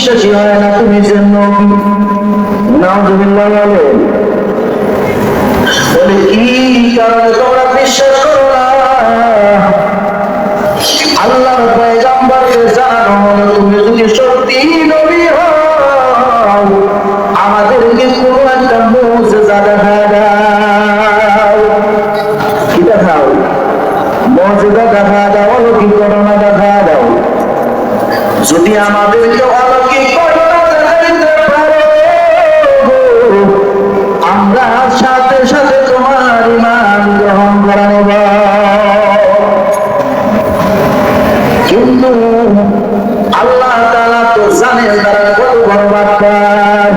বিশ্বাসী হয় না তুমি যে নবী। নাউযুবিল্লাহ বলেন। বলে কি কারণে তোমরা বিশ্বাস করো না? আল্লাহর পয়গম্বরকে জানানো হলো তুমি যদি সত্যি নবী হও আমাদেরকে কোনো একটা মুজিজা দেখা দাও। কি দেখাও? মুজিজা দেখা দাও, অলৌকিক ঘটনা দেখা দাও। যদি আমাদেরকে অলৌকিক ঘটনা দেখাইতে পারো আমরা সাথে সাথে তোমার ঈমান গ্রহণ করে নেব। কিন্তু আল্লাহ তাআলা তো জানেন তারা কত বড় বাটপার।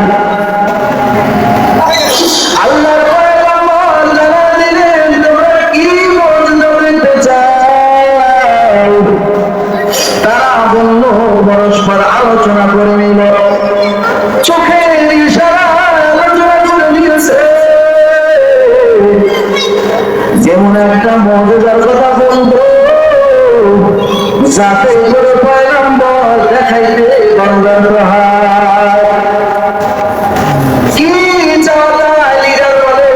আল্লাহর পয়গম্বর জানান দিলেন তোমরা কি মুজিজা দেখতে চাও? তারা বলল পরস্পর আলোচনা করে নিল, চোখের ইশারায় আলোচনা করে নিয়েছে। যেমন একটা মুজিজার কথা বলবো যাতে করে পয়গম্বর দেখাইতে গর্ব হয়। কি চাওয়া লিডার বলে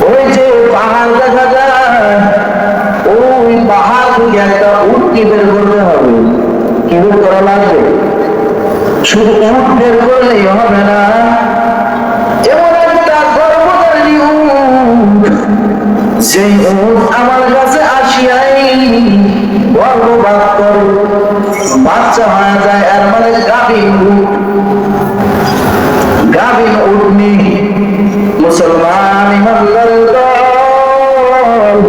ওই যে পাহাড় দেখা যায় ওই পাহাড় থেকে একটা উট কি বের করতে হবে। কি বের করা লাগবে? শুধু উট বের করলেই হবে না, এমন একটা গর্ভধারী উট যে উট আমার কাছে আসিয়াই গর্ভপাত করে বাচ্চা হয়ে যায়, এর মানে গাভীন উট। গাভীন উট নিয়ে মুসলমান ইমানদার দল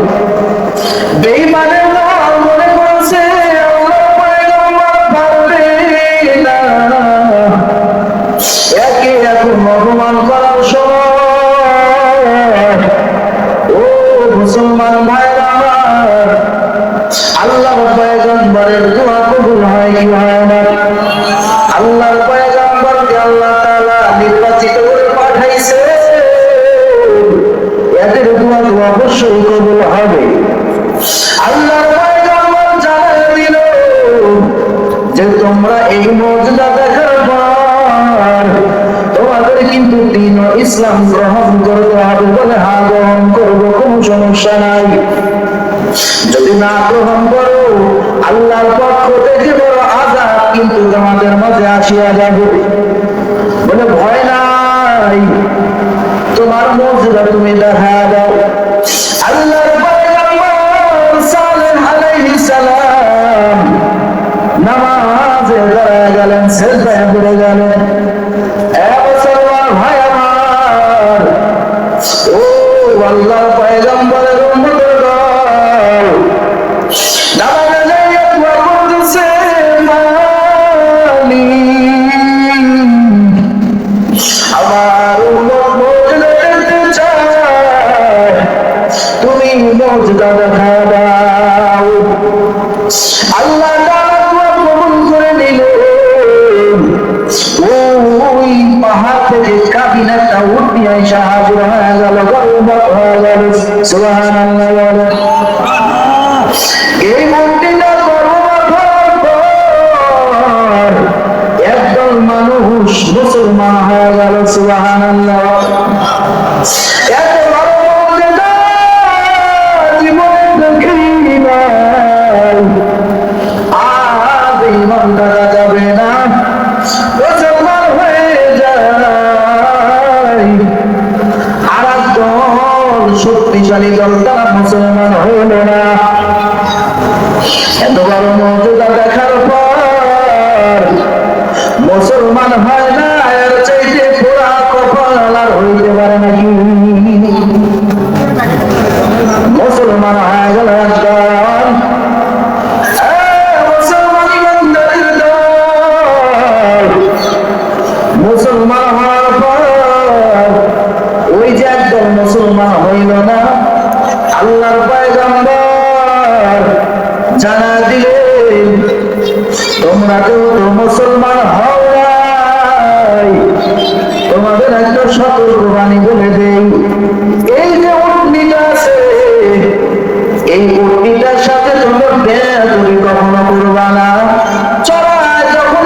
বেঈমানের দল মনে করছে আল্লাহর পয়গম্বর পারবে না, একে এখন অপমান করার সময়। ও মুসলমান ভাইরা আমার, আল্লাহর পয়গম্বরের দোয়া কবুল হয় কি হয় না? আল্লাহর পয়গম্বরকে আল্লাহ তাআলা নির্বাচিত করে পাঠাইছে, এদের দোয়া তো অবশ্যই কবুল হবে। আল্লাহর পয়গম্বর জানায় দিল যে তোমরা এই মুজিজা দেখার পর তোমাদের কিন্তু দ্বীন ও ইসলাম গ্রহণ করতে হবে। বলে হ্যাঁ গ্রহণ করবো, কোনো সমস্যা নাই। যদি না গ্রহণ করো আল্লাহর পক্ষ থেকে বড় আযাব কিন্তু তোমাদের মাঝে আসিয়া যাবে। বলে ভয় নাই, তোমার মুজিজা তুমি দেখা দাও। আল্লাহর পয়গম্বর সালেহ আলাইহিস সালাম নামাজে দাঁড়ায় গেলেন, সিজদায় পড়ে গেলেন। এ মুসলমান ভাই আমার, ও আল্লাহর পয়গম্বরের উম্মতের দল নামাজে যাইয়া দোয়া করতেছে, আমার উম্মত মুজিজা দেখতে চায়, তুমি মুজিজা দেখা দাও। আল্লাহ তাআলা দোয়া কবুল করে নিলেন। ওই পাহাড় থেকে কাবিন একটা উট নিয়ে এসে হাজির হয়ে গেল, গর্ভপাত হয়ে গেল। সুবহানাল্লাহ বলেন। এই উটটিটা গর্ভপাত হওয়ার পর একদল মানুষ মুসলমান হয়ে গেল। সুবহানাল্লাহ। এত বড় মুজিজা জীবনে দেখিনি নাই। আজ ঈমান করা যাবে না, মুসলমান হয়ে যায়। আর একদল শক্তিশালী দল তারা মুসলমান হইল না। এত বড় মুজিজা দেখার পর মুসলমান হয় না, এর চাইতে পুরা কপাল আর হইতে পারে নাকি? মুসলমান হয়ে গেল একদল। মুসলমান ইমানদারের দল মুসলমান হওয়ার পর ওই যে একদল মুসলমান হইল না, আল্লাহর পয়গম্বর জানা দিলেন তোমরা কেউ তো মুসলমান হও নাই, তোমাদের একটা সতর্কবাণী বলে দেই। এই যে উটনিটা আছে এই উটনিটার সাথে তোমরা বেয়াদবি কখনো করবা না। চড়ায় যখন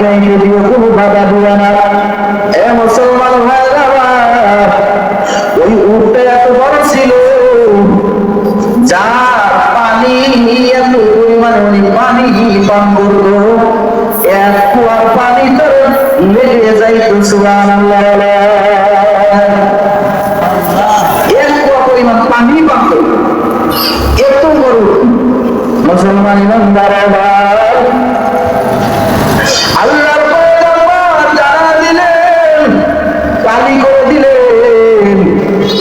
গাইতে দিও, কোনো বাধা দিও না। এ মুসলমান ভাইরা, ওই উটটা এত বড় ছিল, যার পানি এত পরিমাণে উনি পানি পান করতো, এক কুয়ার পানি তো লেগে যাইতো। সুবহানাল্লাহ, এক কুয়া পরিমাণ পানি পান করতো, এত বড়। মুসলমান ইমানদার আল্লাহর পয়গম্বর জানা দিলেন, পানি করে দিলেন,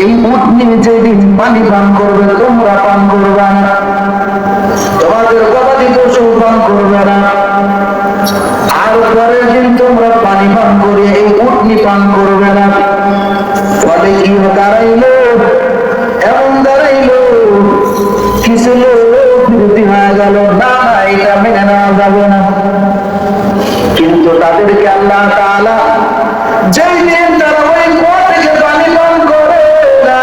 এই উটনি যেদিন পানি পান করবে তোমরা পান করবে না, তোমাদের গবাদি পশু পান করবে না, আর পরের দিন তোমরা পানি পান করে এই উটনি পান করবে না। ফলে কি দাঁড়াইলো, এমন দাঁড়াইলো, কিছু লোক বিরতি হয়ে গেল, না এটা মেনে নেওয়া যাবে না। কিন্তু তাদেরকে আল্লাহ তাআলা যেই দিন তারা ওই কুয়া থেকে পানি পান করে না,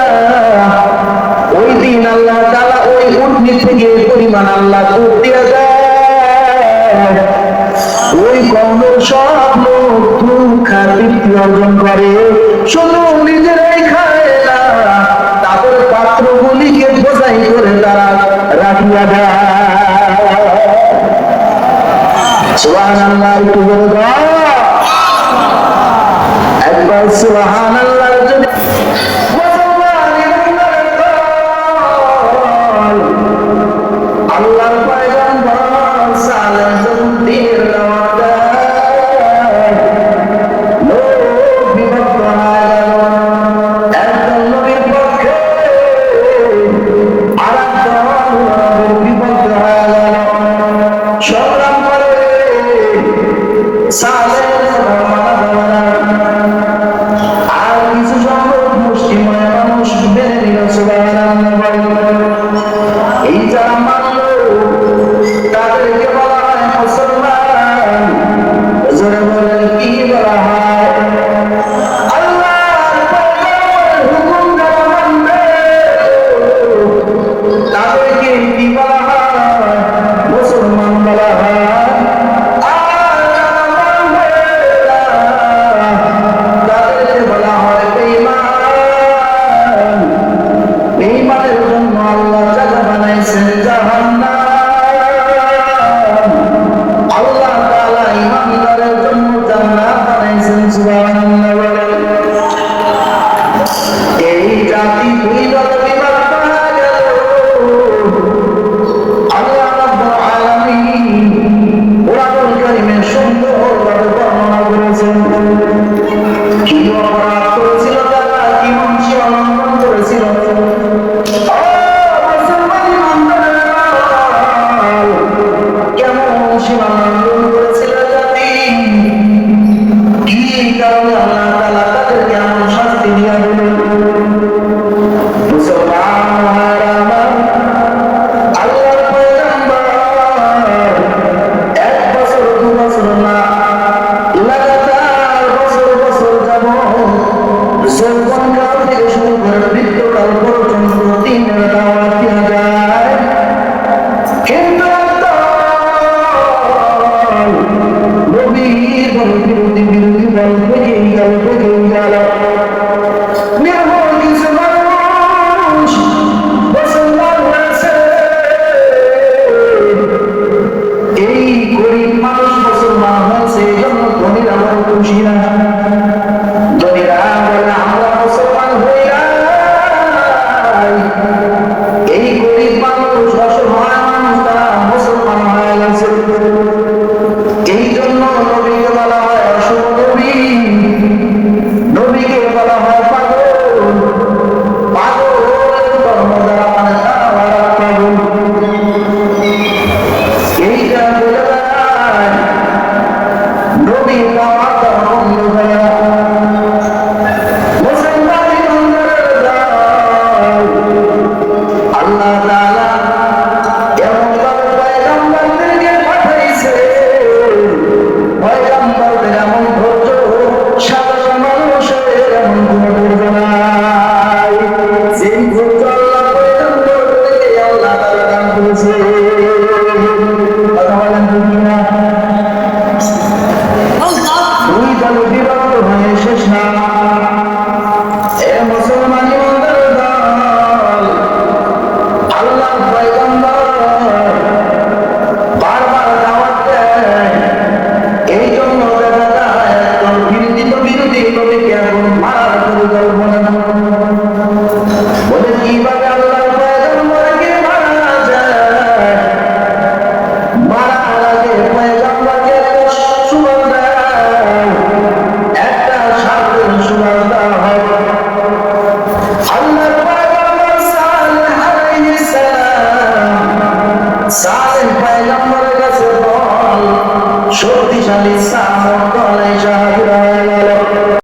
ওই দিন আল্লাহ তাআলা ওই উটনি থেকে পরিমাণ আল্লাহ দুধ দিয়ে দেয়। ওই কওমের সব লোক দুধ খায়, তৃপ্তি অর্জন করে, শুধু নিজেরাই খায় না, তাদের পাত্রগুলিকে বোঝাই করে তারা রাখিয়া দেয়। সুবহানাল্লাহ, একটু বলে দাও একবার সুবহানাল্লাহ। যদি আল্লাহর পয়গম্বর সাল্লাল্লাহু আলাইহি ওয়াসাল্লাম লোক বিভক্ত হয়ে গেল, একদল নবীর পক্ষে আর একদল বিভক্ত হয়ে গেল। সংগ্রাম করে আর কিছু সংখ্যক মুসলিম মানুষ মেনে নিল। এই যারা মানল তাদেরকে বলা হয় মুসলমান। জোরে বলেন কি বলা হয়? আল্লাহর পয়গম্বরের হুকুম যারা মানবে তাদেরকে কি বলা হয়? মুসলমান বলা হয়। সামতলে